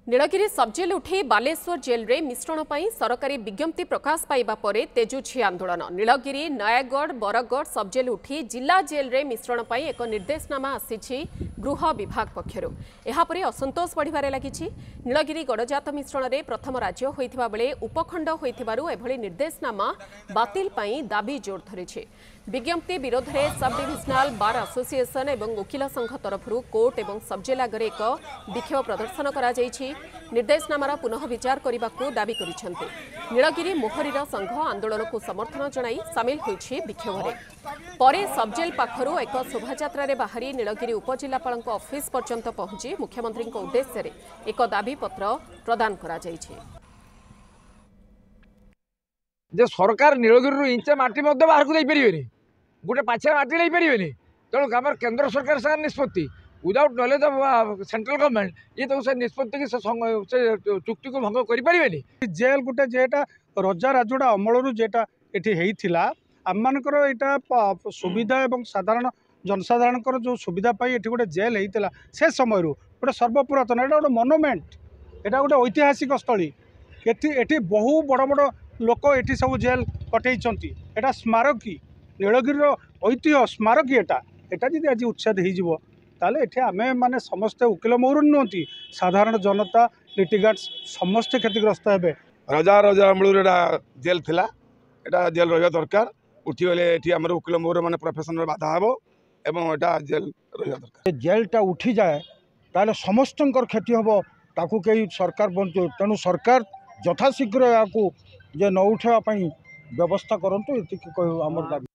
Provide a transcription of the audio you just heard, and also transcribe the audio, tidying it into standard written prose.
नीलगिरी सबजेल उठे बालेश्वर जेल रे मिश्रण पर सरकारी विज्ञप्ति प्रकाश पाइबा परे तेजुछि आंदोलन। नीलगिरी नयागढ़ बरगढ़ सबजेल उठी जिला जेल रे मिश्रण पर एक निर्देशनामा आसी गृह विभाग पक्षर। यापर असंतोष बढ़िबारे लागिछि। नीलगिरी गड़जात मिश्रण में प्रथम राज्य होइथिबा बेले उपखंड होइथिबारु एभली निर्देशनामा बातिल पई दाबी जोर धरिछि। विज्ञप्ति विरोध में सब डिविजनाल बार एसोसिएशन एवं वकिल संघ तरफ कोर्ट एवं सबजेल आगे एक विक्षोभ प्रदर्शन करा जायछि। निर्देशनामार पुनः विचार करने को दाबी करिसेंति। नीलगिरी मोहरीर संघ आंदोलन को समर्थन जणाई सामिल होइछि विक्षोभ में। परे सबजेल पाखरु एक शोभायात्रा रे बाहरी नीलगिरी उपजिलापाल ऑफिस पर्यंत पहुंची मुख्यमंत्री उद्देश्य रे एक दाबी पत्र प्रदान करा जायछि। जे सरकार नीलगिरी इंचे माटी बाहर को गोटे पाछिया माटी नहीं पारे तेणु आम केन्द्र सरकार से निष्पत्ति without knowledge of central government ये तो से निष्पत्ति की से चुक्ति को भंग करें। जेल गोटे जेटा रजा राजुड़ा अमलू जेटा ये आम मानकर यहाँ सुविधा एवं साधारण जनसाधारण जो सुविधा ये गोटे जेल होता से समय गोटे सर्वपुरातन यहाँ गोटे मोनुमेंट यहाँ गोटे ऐतिहासिक स्थली ये बहु बड़ बड़ लोक ये सब जेल कटई यहाँ स्मारकी नीलगिरी ऐतिह्य स्मारकी यहाँ जी आज उच्छेद हो ताले एठी आमे माने समस्ते उकिल मोहर नुहति साधारण जनता लिटिगाट्स समस्ते क्षतिग्रस्त हे। रजा रजा अमलूर जेल थिला एटा जेल रहा दरकार उठी गले एठी हमर उकिल मोहर माने प्रोफेशन बाधा हबो एवं एटा जेल रहा दरकार। जेलटा उठी जाए ताले समस्तंकर क्षति हबो ताकू कई सरकार बंचो तेणु सरकार यथाशीघ्र या जे न उठा व्यवस्था करंतु एति आमर दाबी।